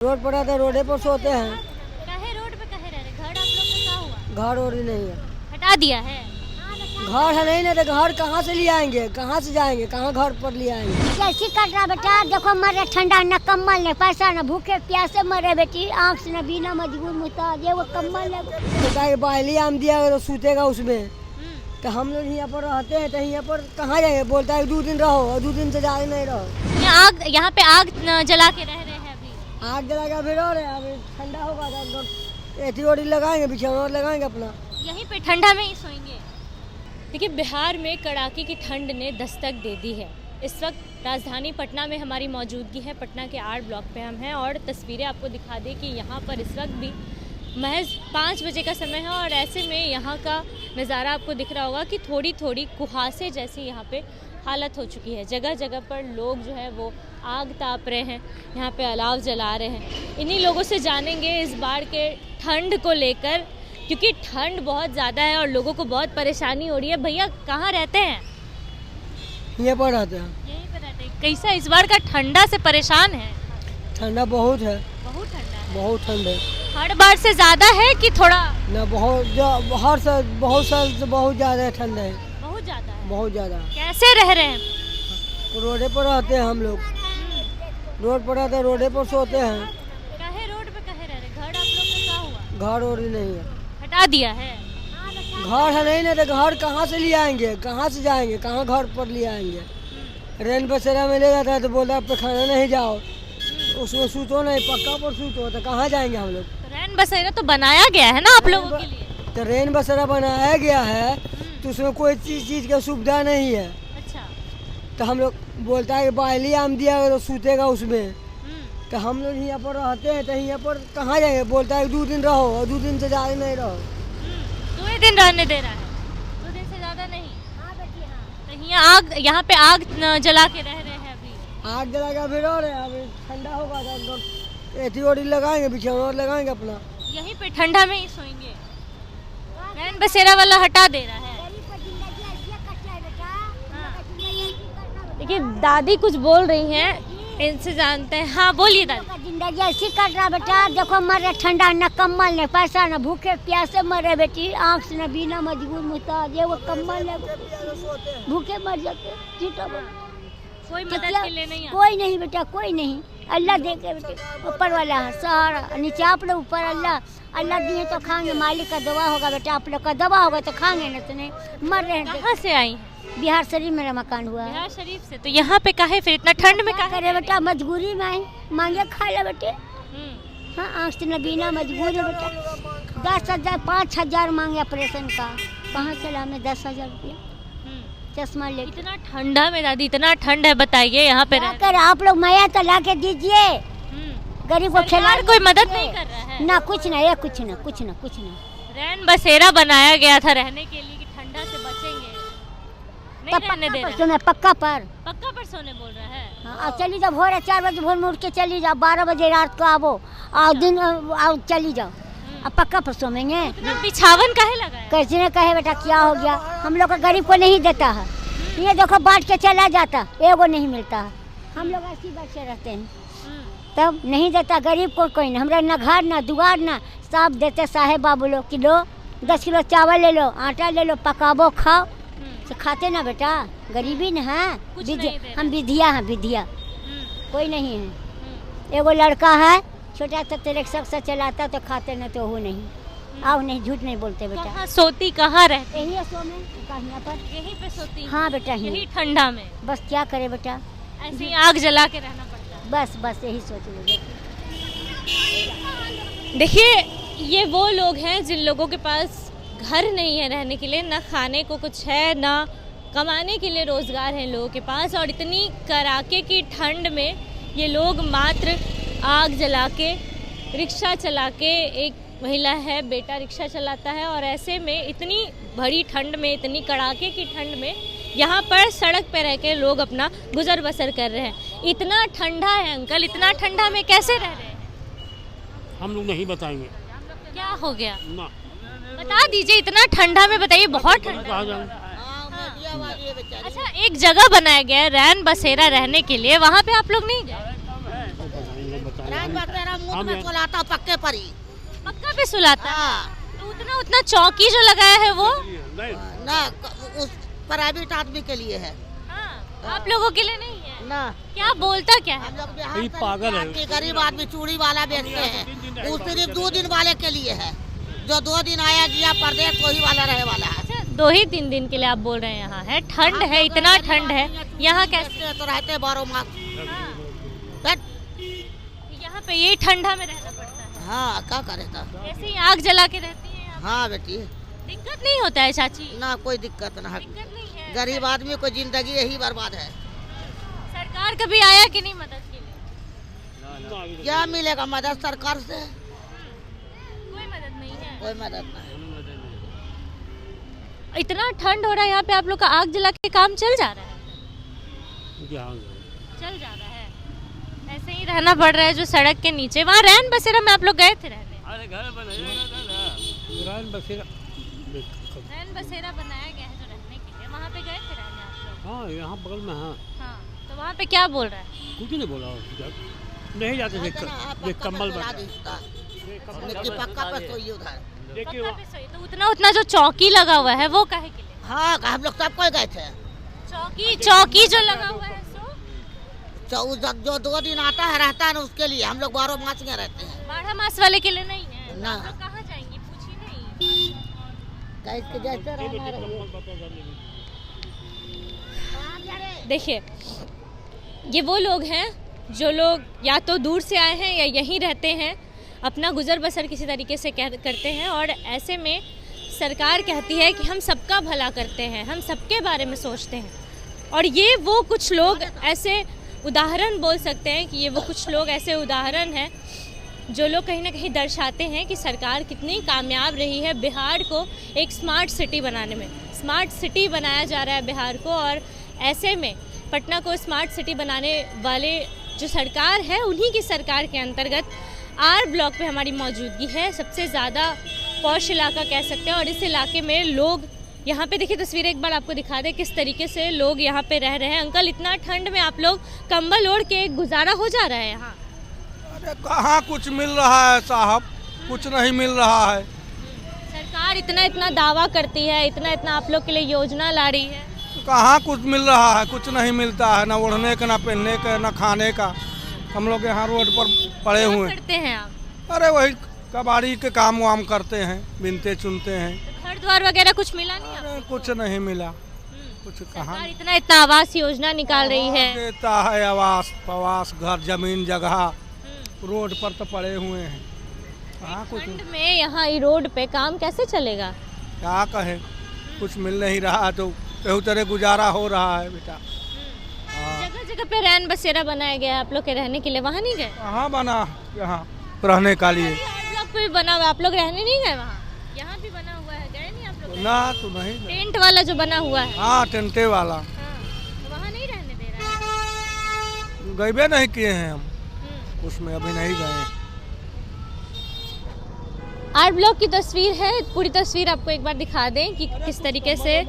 Road पड़ा था, रोडे पर सोते हैं। काहे रोड पे काहे रह रहे? घर आप लोग का क्या हुआ? घर और ही नहीं है। हटा दिया है? घर है नहीं ना, तो घर कहाँ से ले आएंगे, कहाँ से जाएंगे, कहाँ घर पर ले आएंगे। कैसी कर रहा बेटा, देखो मरे ठंडा न कम्बल न पैसा न भूखे प्यासे मरे बेटी, आँख से न बिना मजबूर मुताज ये वो कम्बल न तो बाहली आम दिया तो सूतेगा उसमें। तो हम लोग यहाँ पर रहते हैं, तो यहाँ पर कहाँ जाएंगे। बोलता है 2 दिन रहो और 2 दिन से ज़्यादा नहीं रहो। आग यहाँ पे आग जला के रह रहे हैं अभी। आग जला के फिर रह रहे हैं। अभी ठंडा होगा तो एथी ओढ़ी लगाएंगे, बिछौना लगाएंगे अपना, यहीं पे ठंडा में ही सोएंगे। देखिए, बिहार में कड़ाके की ठंड ने दस्तक दे दी है। इस वक्त राजधानी पटना में हमारी मौजूदगी है। पटना के आर्ट ब्लॉक पे हम हैं और तस्वीरें आपको दिखा दें कि यहाँ पर इस वक्त भी महज 5 बजे का समय है और ऐसे में यहाँ का नज़ारा आपको दिख रहा होगा कि थोड़ी थोड़ी कुहासे जैसी यहाँ पे हालत हो चुकी है। जगह जगह पर लोग जो है वो आग ताप रहे हैं, यहाँ पे अलाव जला रहे हैं। इन्हीं लोगों से जानेंगे इस बार के ठंड को लेकर, क्योंकि ठंड बहुत ज़्यादा है और लोगों को बहुत परेशानी हो रही है। भैया कहाँ रहते हैं? यहाँ पर रहते हैं। यहीं पर रहते हैं। कैसा इस बार का ठंडा से परेशान है? ठंडा बहुत है, बहुत ठंडा है। बहुत ठंड है। हर बार से ज़्यादा है कि थोड़ा? ना बहुत साल से बहुत ज़्यादा ठंड है। बहुत ज़्यादा है। बहुत ज़्यादा। कैसे रह रहे हैं? रोडे पर रहते हैं हम लोग। रोड पड़ा था, रोडे पर सोते हैं। काहे रोड पे काहे रह रहे? घर आप लोग का क्या हुआ? घर और ही नहीं है। हटा दिया है? घर है नहीं ना, तो घर कहाँ से ले आएंगे, कहाँ से जाएंगे, कहाँ घर पर ले आएंगे। रेन बसेरा में ले जाता है तो बोलता है खाना नहीं जाओ, उसमें सूतो नहीं, पक्का पर सूतो, तो कहाँ जाएंगे हम लोग। तो रैन बसेरा तो बनाया गया है ना आप लोगों के लिए? तो रेन बसेरा बनाया गया है तो उसमें कोई चीज़ की सुविधा नहीं है। अच्छा। तो हम लोग बोलता है कि बाहली आम दिया तो सूतेगा उसमें। तो हम लोग यहाँ पर रहते हैं, तो यहाँ पर कहाँ जाएंगे। बोलता है 2 दिन रहो और 2 दिन से ज़्यादा नहीं रहो। 2 दिन रहने दे रहा है? 2 दिन से ज़्यादा नहीं? तो यहाँ पे आग जला के रह रहे हैं अभी। आग जला के फिर रह रहे हैं। अभी ठंडा होगा तो एथी ओढ़ी लगाएंगे, बिछौना लगाएंगे अपना, यहीं पे ठंडा में ही सोएंगे। रैन बसेरा वाला हटा दे रहा है। देखिए, दादी कुछ बोल रही हैं, इनसे जानते हैं। हाँ बोलिए दादी। जिंदगी ऐसी कट रहा बेटा, देखो मरे ठंडा न कम्बल न पैसा न भूखे प्यासे मरे बेटी, आँख से न बिना मजबूर मुताज ये वो कम्बल न भूखे मर जाते। कोई मदद के लिए नहीं आता? कोई नहीं बेटा, कोई नहीं। अल्लाह दे के बेटे, ऊपर वाला है सारा, नीचे आप लोग, ऊपर अल्लाह दिए तो खाएंगे। मालिक का दवा होगा बेटा, आप लोग का दवा होगा तो खाएंगे, न तो नहीं मर रहे हैं। कहाँ से आई हैं? बिहार शरीफ मेरा मकान हुआ है। बिहार शरीफ से? तो यहाँ पे काहे फिर इतना ठंड में काहे करे बेटा, मजबूरी में आई, मांगे खा ले बेटे। हाँ, आँख से न बिना मजबूर है बेटा। 10,000 5,000 मांगे ऑपरेशन का, कहाँ से ला हमें 10,000 रुपया चश्मा ले। इतना ठंडा में दादी, इतना ठंड है, बताइए यहाँ पे रह कर आप लोग माया तो ला के दीजिए, गरीब को खिला। कोई मदद नहीं कर रहा है ना, कुछ ना, ये कुछ ना, कुछ ना, कुछ ना। रैन बसेरा बनाया गया था रहने के लिए कि ठंडा से बचेंगे, नहीं रहने दे रहा है। पक्का पर सोने बोल रहा है। हाँ, चली जाओ भोर 4 बजे भोर में उठ के चली जाओ, 12 बजे रात को आवो और दिन आओ चली जाओ। अब पक्का पर सोमेंगे। बिछावन काहे लगा है? कैसे न कहे बेटा, क्या हो गया, हम लोग का गरीब को नहीं देता है। ये देखो बांट के चला जाता, एगो नहीं मिलता है। हम लोग ऐसी बच्चे रहते हैं, तब नहीं देता गरीब को कोई नहीं। हमारा न घर न दुआर न सब देते साहेब बाबू लोग। किलो 10 किलो चावल ले लो, आटा ले लो, पकाबो खाओ, तो खाते ना बेटा, गरीबी न है। हम विधिया हैं, विधिया कोई नहीं है। एगो लड़का है छोटा सा रिक्शा से चलाता, तो खाते न तो वो नहीं। आओ नहीं, झूठ नहीं बोलते बेटा। कहाँ सोती, कहाँ रहती? यही है सो में कहीं पर, यहीं पे सोती? हाँ बेटा, यही ठंडा में? बस क्या करे बेटा, ऐसे ही आग जला के रहना पड़ता है। बस यही सोच लो। देखिए, ये वो लोग हैं जिन लोगों के पास घर नहीं है रहने के लिए, ना खाने को कुछ है, ना कमाने के लिए रोज़गार है लोगों के पास, और इतनी कड़ाके की ठंड में ये लोग मात्र आग जला के, रिक्शा चला के, एक महिला है बेटा रिक्शा चलाता है, और ऐसे में इतनी बड़ी ठंड में, इतनी कड़ाके की ठंड में यहाँ पर सड़क पे रह के लोग अपना गुजर बसर कर रहे हैं। इतना ठंडा है अंकल, इतना ठंडा में कैसे रह रहे हैं? हम लोग नहीं बताएंगे। क्या हो गया ना, बता दीजिए, इतना ठंडा में बताइए, बहुत ठंडा। कहाँ जाऊँ? अच्छा, एक जगह बनाया गया है रैन बसेरा रहने के लिए, वहाँ पे आप लोग नहीं गए? बताएंगे। हम में सुलाता पक्के पर ही। पक्का पे सुलाता है? हाँ तो उतना चौकी जो लगाया है वो नहीं, ना, उस प्राइवेट आदमी के लिए है हाँ, आप लोगों के लिए नहीं है ना। क्या बोलता क्या है? हम लोग बिहार ये से पागल है। आदमी, गरीब आदमी चूड़ी वाला बेचते हैं, वो सिर्फ 2 दिन वाले के लिए है। जो 2 दिन आया गया परदेश वही वाला रहे वाला है। अच्छा 2 ही 3 दिन के लिए आप बोल रहे हैं यहाँ है ठंड है, इतना ठंड है यहाँ कैसे? तो रहते 12 मास। हाँ, बट यहाँ पे ये ठंडा में रहना पड़ता है, हाँ क्या करे था। ऐसे ही आग जला के रहती है यहाँ। हाँ बेटी, दिक्कत नहीं होता है चाची? ना कोई दिक्कत ना है। दिक्कत नहीं है। गरीब आदमी को जिंदगी यही बर्बाद है। सरकार कभी आया कि नहीं मदद के लिए? क्या मिलेगा मदद सरकार से? कोई मदद नहीं है। कोई मदद नहीं। इतना ठंड हो रहा है यहाँ पे, आप लोग का आग जला के काम चल जा रहा है? चल जा रहा है, ऐसे ही रहना पड़ रहा है जो सड़क के नीचे। वहाँ रैन बसेरा में आप लोग गए थे रहने? अरे घर रैन बसेरा रैन बसेरा बनाया गया है जो रहने के लिए, वहाँ पे गए थे रहने आप लोग? हाँ यहाँ बगल में। हाँ हाँ, तो वहाँ पे क्या बोल रहा है? कुछ नहीं बोला, नहीं जाते थे। ये कम्बल पक्का पे सोइए उधर। देखिए पक्का पे सोई, तो उतना जो चौकी लगा हुआ है वो काहे के लिए? हाँ हम लोग सब कोई गए थे। चौकी जो लगा हुआ है सो जो 2 दिन आता है रहता है ना, उसके लिए हम लोग 12 मास में रहते हैं। 12 मास वाले के लिए नहीं है ना। आप लोग कहाँ जाएंगी पूछी नहीं? जैसे रहना है। देखिए ये वो लोग हैं जो लोग या तो दूर से आए हैं या यहीं रहते हैं, अपना गुजर बसर किसी तरीके से करते हैं, और ऐसे में सरकार कहती है कि हम सबका भला करते हैं, हम सबके बारे में सोचते हैं। और ये वो कुछ लोग ऐसे उदाहरण बोल सकते हैं कि ये वो कुछ लोग ऐसे उदाहरण हैं जो लोग कहीं ना कहीं दर्शाते हैं कि सरकार कितनी कामयाब रही है बिहार को एक स्मार्ट सिटी बनाने में। स्मार्ट सिटी बनाया जा रहा है बिहार को, और ऐसे में पटना को स्मार्ट सिटी बनाने वाले जो सरकार है उन्हीं की सरकार के अंतर्गत आर ब्लॉक पे हमारी मौजूदगी है। सबसे ज़्यादा पॉश इलाका कह सकते हैं, और इस इलाके में लोग यहाँ पे देखिए तस्वीरें एक बार आपको दिखा दें किस तरीके से लोग यहाँ पे रह रहे हैं। अंकल इतना ठंड में आप लोग कंबल ओढ़ के गुजारा हो जा रहा है यहाँ? अरे कहाँ कुछ मिल रहा है साहब, कुछ नहीं मिल रहा है। सरकार इतना दावा करती है, इतना आप लोग के लिए योजना ला रही है, कहाँ कुछ मिल रहा है, कुछ नहीं मिलता है, ना ओढ़ने का, ना पहनने का, ना खाने का। हम लोग यहाँ रोड पर पड़े हुए हैं। करते हैं आप? अरे वही कबाड़ी के काम वाम करते हैं, बिनते चुनते हैं। घर द्वार वगैरह कुछ मिला नहीं आपको? अरे कुछ नहीं मिला, कुछ कहाँ। सरकार इतना आवास योजना निकाल रही है, देता है आवास पवास, घर जमीन जगह, रोड पर तो पड़े हुए हैं। कहाँ कुछ ठंड में यहाँ रोड पे काम कैसे चलेगा? क्या कहे, कुछ मिल नहीं रहा तो केहू तरह गुजारा हो रहा है बेटा। जगह जगह पे रैन बसेरा बनाया गया है आप लोग के रहने के लिए, वहाँ नहीं गए? कहाँ बना यहाँ रहने का लिए? आर ब्लॉक पे भी बना हुआ, आप लोग रहने नहीं गए वहाँ? यहाँ भी बना हुआ है, गए नहीं आप लोग? ना तो नहीं। टेंट वाला जो बना हुआ है, हाँ टेंटे वाला, हाँ, तो वहाँ नहीं रहने दे रहा है? गए नहीं किए हैं हम, उसमें अभी नहीं गए। आर ब्लॉक की तस्वीर है, पूरी तस्वीर आपको एक बार दिखा दें कि किस तरीके से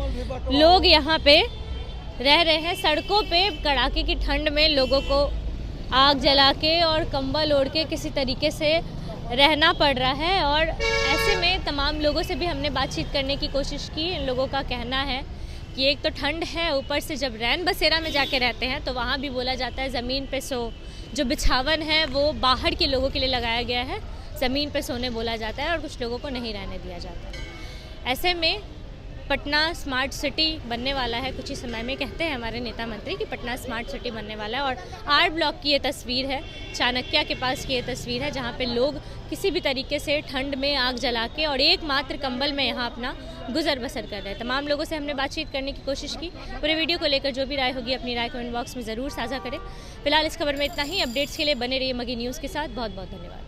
लोग यहाँ पे रह रहे हैं। सड़कों पे कड़ाके की ठंड में लोगों को आग जला के और कंबल ओढ़ के किसी तरीके से रहना पड़ रहा है, और ऐसे में तमाम लोगों से भी हमने बातचीत करने की कोशिश की। इन लोगों का कहना है कि एक तो ठंड है, ऊपर से जब रैन बसेरा में जाके रहते हैं तो वहाँ भी बोला जाता है ज़मीन पे सो। जो बिछावन है वो बाहर के लोगों के लिए लगाया गया है, ज़मीन पे सोने बोला जाता है, और कुछ लोगों को नहीं रहने दिया जाता है। ऐसे में पटना स्मार्ट सिटी बनने वाला है कुछ ही समय में, कहते हैं हमारे नेता मंत्री कि पटना स्मार्ट सिटी बनने वाला है। और आर ब्लॉक की ये तस्वीर है, चाणक्य के पास की ये तस्वीर है, जहाँ पे लोग किसी भी तरीके से ठंड में आग जला के और एकमात्र कंबल में यहाँ अपना गुजर बसर कर रहे हैं। तमाम लोगों से हमने बातचीत करने की कोशिश की। पूरे वीडियो को लेकर जो भी राय होगी अपनी राय कमेंट बॉक्स में ज़रूर साझा करें। फिलहाल इस खबर में इतना ही। अपडेट्स के लिए बने रहिए मगी न्यूज़ के साथ। बहुत बहुत धन्यवाद।